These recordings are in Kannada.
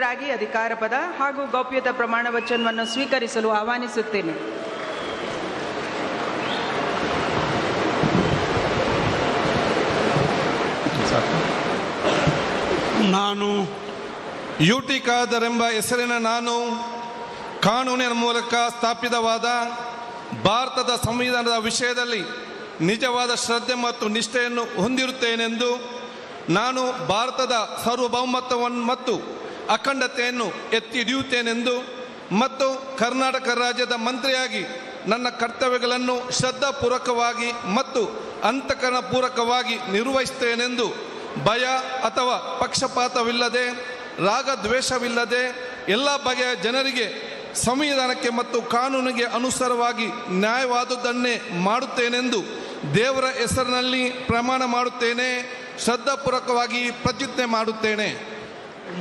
ಸಚಿವರಾಗಿ ಅಧಿಕಾರ ಪದ ಹಾಗೂ ಗೌಪ್ಯತಾ ಪ್ರಮಾಣ ವಚನವನ್ನು ಸ್ವೀಕರಿಸಲು ಆಹ್ವಾನಿಸುತ್ತೇನೆ. ನಾನು ಯುಟಿ ಖಾದರ್ ಎಂಬ ಹೆಸರಿನ ನಾನು ಕಾನೂನಿನ ಮೂಲಕ ಸ್ಥಾಪಿತವಾದ ಭಾರತದ ಸಂವಿಧಾನದ ವಿಷಯದಲ್ಲಿ ನಿಜವಾದ ಶ್ರದ್ಧೆ ಮತ್ತು ನಿಷ್ಠೆಯನ್ನು ಹೊಂದಿರುತ್ತೇನೆಂದು, ನಾನು ಭಾರತದ ಸಾರ್ವಭೌಮತ್ವವನ್ನು ಮತ್ತು ಅಖಂಡತೆಯನ್ನು ಎತ್ತಿ ಹಿಡಿಯುತ್ತೇನೆಂದು ಮತ್ತು ಕರ್ನಾಟಕ ರಾಜ್ಯದ ಮಂತ್ರಿಯಾಗಿ ನನ್ನ ಕರ್ತವ್ಯಗಳನ್ನು ಶ್ರದ್ಧಾಪೂರ್ವಕವಾಗಿ ಮತ್ತು ಅಂತಃಕರಣಪೂರ್ವಕವಾಗಿ ನಿರ್ವಹಿಸುತ್ತೇನೆಂದು ಭಯ ಅಥವಾ ಪಕ್ಷಪಾತವಿಲ್ಲದೆ, ರಾಗದ್ವೇಷವಿಲ್ಲದೆ ಎಲ್ಲ ಬಗೆಯ ಜನರಿಗೆ ಸಂವಿಧಾನಕ್ಕೆ ಮತ್ತು ಕಾನೂನಿಗೆ ಅನುಸಾರವಾಗಿ ನ್ಯಾಯವಾದುದನ್ನೇ ಮಾಡುತ್ತೇನೆಂದು ದೇವರ ಹೆಸರಿನಲ್ಲಿ ಪ್ರಮಾಣ ಮಾಡುತ್ತೇನೆ. ಶ್ರದ್ಧಾಪೂರ್ವಕವಾಗಿ ಪ್ರತಿಜ್ಞೆ ಮಾಡುತ್ತೇನೆ.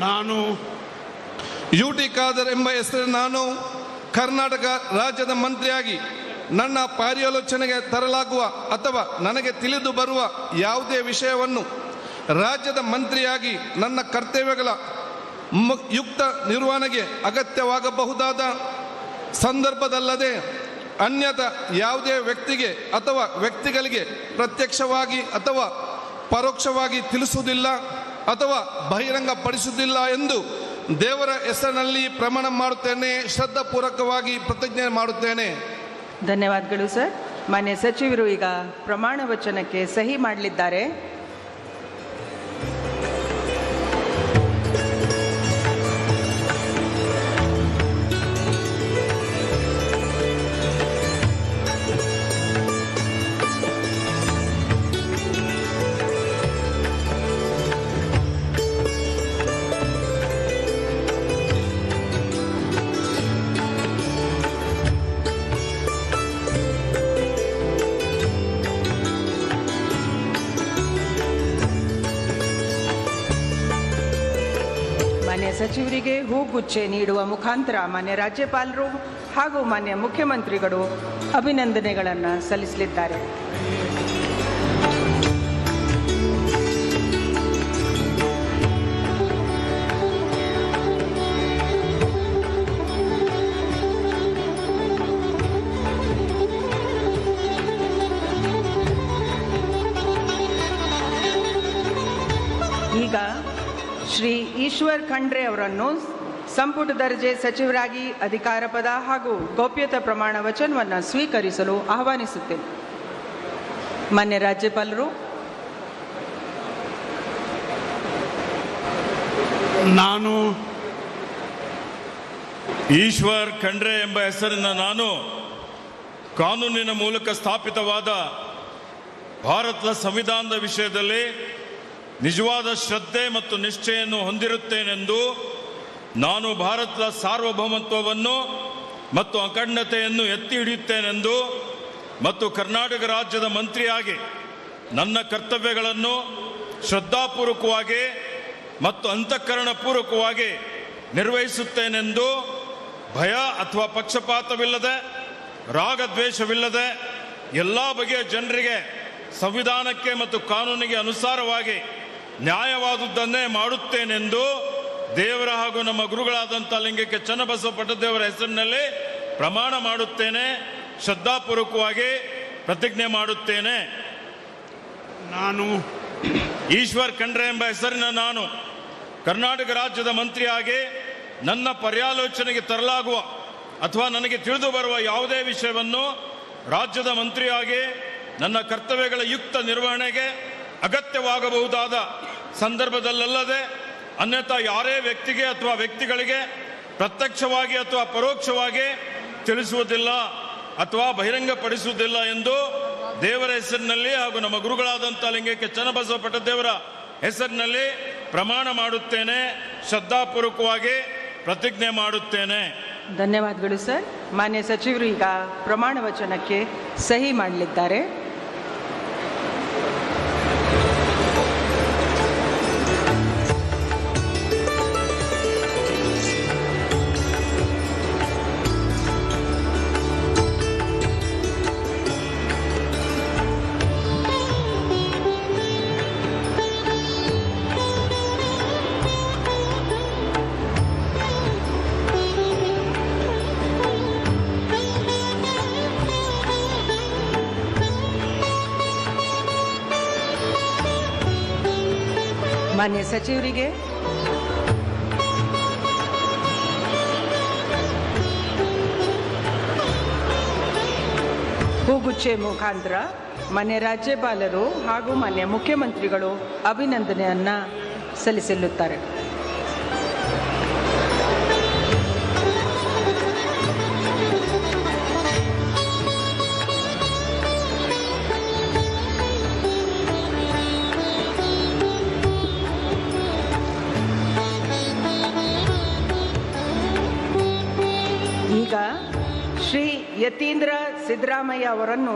ನಾನು ಯುಟಿ ಖಾದರ್ ಎಂಬ ಹೆಸರಿನ ನಾನು ಕರ್ನಾಟಕ ರಾಜ್ಯದ ಮಂತ್ರಿಯಾಗಿ ನನ್ನ ಪರ್ಯಾಲೋಚನೆಗೆ ತರಲಾಗುವ ಅಥವಾ ನನಗೆ ತಿಳಿದು ಬರುವ ಯಾವುದೇ ವಿಷಯವನ್ನು ರಾಜ್ಯದ ಮಂತ್ರಿಯಾಗಿ ನನ್ನ ಕರ್ತವ್ಯಗಳ ಯುಕ್ತ ನಿರ್ವಹಣೆಗೆ ಅಗತ್ಯವಾಗಬಹುದಾದ ಸಂದರ್ಭದಲ್ಲದೆ ಅನ್ಯಥಾ ಯಾವುದೇ ವ್ಯಕ್ತಿಗೆ ಅಥವಾ ವ್ಯಕ್ತಿಗಳಿಗೆ ಪ್ರತ್ಯಕ್ಷವಾಗಿ ಅಥವಾ ಪರೋಕ್ಷವಾಗಿ ತಿಳಿಸುವುದಿಲ್ಲ ಅಥವಾ ಬಹಿರಂಗಪಡಿಸುವುದಿಲ್ಲ ಎಂದು ದೇವರ ಹೆಸರಿನಲ್ಲಿ ಪ್ರಮಾಣ ಮಾಡುತ್ತೇನೆ. ಶ್ರದ್ಧಾಪೂರ್ವಕವಾಗಿ ಪ್ರತಿಜ್ಞೆ ಮಾಡುತ್ತೇನೆ. ಧನ್ಯವಾದಗಳು ಸರ್. ಮಾನ್ಯ ಸಚಿವರು ಈಗ ಪ್ರಮಾಣ ವಚನಕ್ಕೆ ಸಹಿ ಮಾಡಲಿದ್ದಾರೆ. ಮಾನ್ಯ ಸಚಿವರಿಗೆ ಹೂಗುಚ್ಚೆ ನೀಡುವ ಮುಖಾಂತರ ಮಾನ್ಯ ರಾಜ್ಯಪಾಲರು ಹಾಗೂ ಮಾನ್ಯ ಮುಖ್ಯಮಂತ್ರಿಗಳು ಅಭಿನಂದನೆಗಳನ್ನು ಸಲ್ಲಿಸಲಿದ್ದಾರೆ. ಈಗ ಶ್ರೀ ಈಶ್ವರ್ ಖಂಡ್ರೆ ಅವರನ್ನು ಸಂಪುಟ ದರ್ಜೆ ಸಚಿವರಾಗಿ ಅಧಿಕಾರ ಪದ ಹಾಗೂ ಗೌಪ್ಯತಾ ಪ್ರಮಾಣ ವಚನವನ್ನು ಸ್ವೀಕರಿಸಲು ಆಹ್ವಾನಿಸುತ್ತೇನೆ. ಮಾನ್ಯ ರಾಜ್ಯಪಾಲರು. ನಾನು ಈಶ್ವರ್ ಖಂಡ್ರೆ ಎಂಬ ಹೆಸರಿನ ನಾನು ಕಾನೂನಿನ ಮೂಲಕ ಸ್ಥಾಪಿತವಾದ ಭಾರತದ ಸಂವಿಧಾನದ ವಿಷಯದಲ್ಲಿ ನಿಜವಾದ ಶ್ರದ್ಧೆ ಮತ್ತು ನಿಷ್ಠೆಯನ್ನು ಹೊಂದಿರುತ್ತೇನೆಂದು, ನಾನು ಭಾರತದ ಸಾರ್ವಭೌಮತ್ವವನ್ನು ಮತ್ತು ಅಖಂಡತೆಯನ್ನು ಎತ್ತಿ ಹಿಡಿಯುತ್ತೇನೆಂದು ಮತ್ತು ಕರ್ನಾಟಕ ರಾಜ್ಯದ ಮಂತ್ರಿಯಾಗಿ ನನ್ನ ಕರ್ತವ್ಯಗಳನ್ನು ಶ್ರದ್ಧಾಪೂರ್ವಕವಾಗಿ ಮತ್ತು ಅಂತಃಕರಣಪೂರ್ವಕವಾಗಿ ನಿರ್ವಹಿಸುತ್ತೇನೆಂದು ಭಯ ಅಥವಾ ಪಕ್ಷಪಾತವಿಲ್ಲದೆ, ರಾಗದ್ವೇಷವಿಲ್ಲದೆ ಎಲ್ಲ ಬಗೆಯ ಜನರಿಗೆ ಸಂವಿಧಾನಕ್ಕೆ ಮತ್ತು ಕಾನೂನಿಗೆ ಅನುಸಾರವಾಗಿ ನ್ಯಾಯವಾದುದನ್ನೇ ಮಾಡುತ್ತೇನೆಂದು ದೇವರ ಹಾಗೂ ನಮ್ಮ ಗುರುಗಳಾದಂಥ ಲಿಂಗಕ್ಕೆ ಚನ್ನಬಸವ ಪಟ್ಟದೇವರ ಹೆಸರಿನಲ್ಲಿ ಪ್ರಮಾಣ ಮಾಡುತ್ತೇನೆ. ಶ್ರದ್ಧಾಪೂರ್ವಕವಾಗಿ ಪ್ರತಿಜ್ಞೆ ಮಾಡುತ್ತೇನೆ. ನಾನು ಈಶ್ವರ್ ಖಂಡ್ರೆ ಎಂಬ ಹೆಸರಿನ ನಾನು ಕರ್ನಾಟಕ ರಾಜ್ಯದ ಮಂತ್ರಿಯಾಗಿ ನನ್ನ ಪರ್ಯಾಲೋಚನೆಗೆ ತರಲಾಗುವ ಅಥವಾ ನನಗೆ ತಿಳಿದು ಬರುವ ಯಾವುದೇ ವಿಷಯವನ್ನು ರಾಜ್ಯದ ಮಂತ್ರಿಯಾಗಿ ನನ್ನ ಕರ್ತವ್ಯಗಳ ಯುಕ್ತ ನಿರ್ವಹಣೆಗೆ ಅಗತ್ಯವಾಗಬಹುದಾದ ಸಂದರ್ಭದಲ್ಲದೆ ಅನ್ಯಥಾ ಯಾರೇ ವ್ಯಕ್ತಿಗೆ ಅಥವಾ ವ್ಯಕ್ತಿಗಳಿಗೆ ಪ್ರತ್ಯಕ್ಷವಾಗಿ ಅಥವಾ ಪರೋಕ್ಷವಾಗಿ ತಿಳಿಸುವುದಿಲ್ಲ ಅಥವಾ ಬಹಿರಂಗಪಡಿಸುವುದಿಲ್ಲ ಎಂದು ದೇವರ ಹೆಸರಿನಲ್ಲಿ ಹಾಗೂ ನಮ್ಮ ಗುರುಗಳಾದಂಥ ಲಿಂಗಕ್ಕೆ ಚನ್ನಬಸವ ಪಟ್ಟದೇವರ ಹೆಸರಿನಲ್ಲಿ ಪ್ರಮಾಣ ಮಾಡುತ್ತೇನೆ. ಶ್ರದ್ಧಾಪೂರ್ವಕವಾಗಿ ಪ್ರತಿಜ್ಞೆ ಮಾಡುತ್ತೇನೆ. ಧನ್ಯವಾದಗಳು ಸರ್. ಮಾನ್ಯ ಸಚಿವರು ಈಗ ಪ್ರಮಾಣ ವಚನಕ್ಕೆ ಸಹಿ ಮಾಡಲಿದ್ದಾರೆ. ಮಾನ್ಯ ಸಚಿವರಿಗೆ ಹೂಗುಚ್ಚೆ ಮುಖಾಂತರ ಮಾನ್ಯ ರಾಜ್ಯಪಾಲರು ಹಾಗೂ ಮಾನ್ಯ ಮುಖ್ಯಮಂತ್ರಿಗಳು ಅಭಿನಂದನೆಯನ್ನು ಸಲ್ಲಿಸಲಿದ್ದಾರೆ. ಈಗ ಶ್ರೀ ಯತೀಂದ್ರ ಸಿದ್ದರಾಮಯ್ಯ ಅವರನ್ನು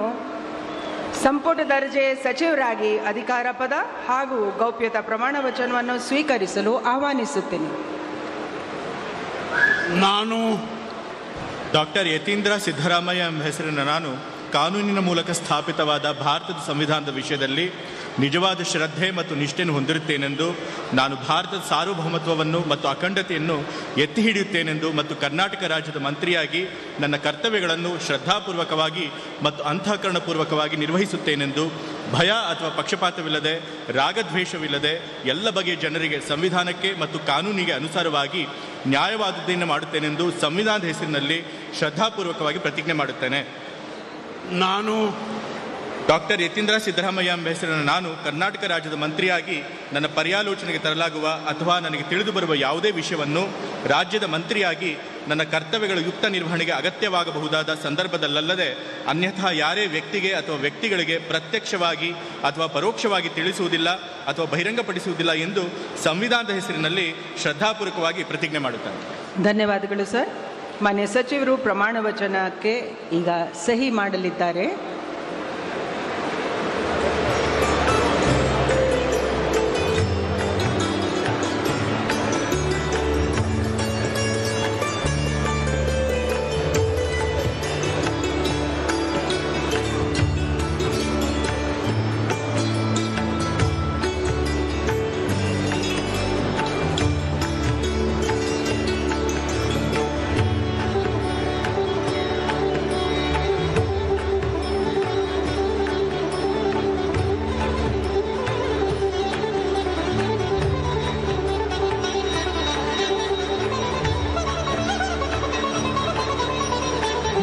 ಸಂಪುಟ ದರ್ಜೆ ಸಚಿವರಾಗಿ ಅಧಿಕಾರ ಪದ ಹಾಗೂ ಗೌಪ್ಯತಾ ಪ್ರಮಾಣ ವಚನವನ್ನು ಸ್ವೀಕರಿಸಲು ಆಹ್ವಾನಿಸುತ್ತೇನೆ. ನಾನು ಡಾಕ್ಟರ್ ಯತೀಂದ್ರ ಸಿದ್ದರಾಮಯ್ಯ ಎಂಬ ಹೆಸರಿನ ನಾನು ಕಾನೂನಿನ ಮೂಲಕ ಸ್ಥಾಪಿತವಾದ ಭಾರತದ ಸಂವಿಧಾನದ ವಿಷಯದಲ್ಲಿ ನಿಜವಾದ ಶ್ರದ್ಧೆ ಮತ್ತು ನಿಷ್ಠೆಯನ್ನು ಹೊಂದಿರುತ್ತೇನೆಂದು, ನಾನು ಭಾರತದ ಸಾರ್ವಭೌಮತ್ವವನ್ನು ಮತ್ತು ಅಖಂಡತೆಯನ್ನು ಎತ್ತಿ ಹಿಡಿಯುತ್ತೇನೆಂದು ಮತ್ತು ಕರ್ನಾಟಕ ರಾಜ್ಯದ ಮಂತ್ರಿಯಾಗಿ ನನ್ನ ಕರ್ತವ್ಯಗಳನ್ನು ಶ್ರದ್ಧಾಪೂರ್ವಕವಾಗಿ ಮತ್ತು ಅಂತಃಕರಣಪೂರ್ವಕವಾಗಿ ನಿರ್ವಹಿಸುತ್ತೇನೆಂದು, ಭಯ ಅಥವಾ ಪಕ್ಷಪಾತವಿಲ್ಲದೆ, ರಾಗದ್ವೇಷವಿಲ್ಲದೆ ಎಲ್ಲ ಬಗೆಯ ಜನರಿಗೆ ಸಂವಿಧಾನಕ್ಕೆ ಮತ್ತು ಕಾನೂನಿಗೆ ಅನುಸಾರವಾಗಿ ನ್ಯಾಯವಾದದ್ದನ್ನು ಮಾಡುತ್ತೇನೆಂದು ಸಂವಿಧಾನದ ಹೆಸರಿನಲ್ಲಿ ಶ್ರದ್ಧಾಪೂರ್ವಕವಾಗಿ ಪ್ರತಿಜ್ಞೆ ಮಾಡುತ್ತೇನೆ. ನಾನು ಡಾಕ್ಟರ್ ಯತೀಂದ್ರ ಸಿದ್ದರಾಮಯ್ಯ ಎಂಬ ಹೆಸರಿನ ನಾನು ಕರ್ನಾಟಕ ರಾಜ್ಯದ ಮಂತ್ರಿಯಾಗಿ ನನ್ನ ಪರ್ಯಾಲೋಚನೆಗೆ ತರಲಾಗುವ ಅಥವಾ ನನಗೆ ತಿಳಿದು ಬರುವ ಯಾವುದೇ ವಿಷಯವನ್ನು ರಾಜ್ಯದ ಮಂತ್ರಿಯಾಗಿ ನನ್ನ ಕರ್ತವ್ಯಗಳ ಯುಕ್ತ ನಿರ್ವಹಣೆಗೆ ಅಗತ್ಯವಾಗಬಹುದಾದ ಸಂದರ್ಭದಲ್ಲದೆ ಅನ್ಯಥಾ ಯಾರೇ ವ್ಯಕ್ತಿಗೆ ಅಥವಾ ವ್ಯಕ್ತಿಗಳಿಗೆ ಪ್ರತ್ಯಕ್ಷವಾಗಿ ಅಥವಾ ಪರೋಕ್ಷವಾಗಿ ತಿಳಿಸುವುದಿಲ್ಲ ಅಥವಾ ಬಹಿರಂಗಪಡಿಸುವುದಿಲ್ಲ ಎಂದು ಸಂವಿಧಾನದ ಹೆಸರಿನಲ್ಲಿ ಶ್ರದ್ಧಾಪೂರ್ವಕವಾಗಿ ಪ್ರತಿಜ್ಞೆ ಮಾಡುತ್ತೇನೆ. ಧನ್ಯವಾದಗಳು ಸರ್. ಮಾನ್ಯ ಸಚಿವರು ಪ್ರಮಾಣ ವಚನಕ್ಕೆ ಈಗ ಸಹಿ ಮಾಡಲಿದ್ದಾರೆ.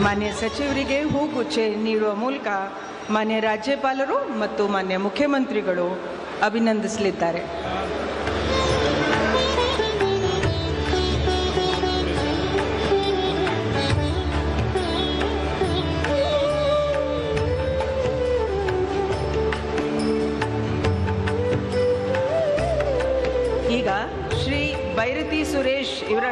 ಮಾನ್ಯ ಸಚಿವರಿಗೆ ಹೂಗುಚ್ಚೆ ನೀಡುವ ಮೂಲಕ ಮಾನ್ಯ ರಾಜ್ಯಪಾಲರು ಮತ್ತು ಮಾನ್ಯ ಮುಖ್ಯಮಂತ್ರಿಗಳು ಅಭಿನಂದಿಸಲಿದ್ದಾರೆ. ಈಗ ಶ್ರೀ ಬೈರತಿ ಸುರೇಶ್ ಇವರ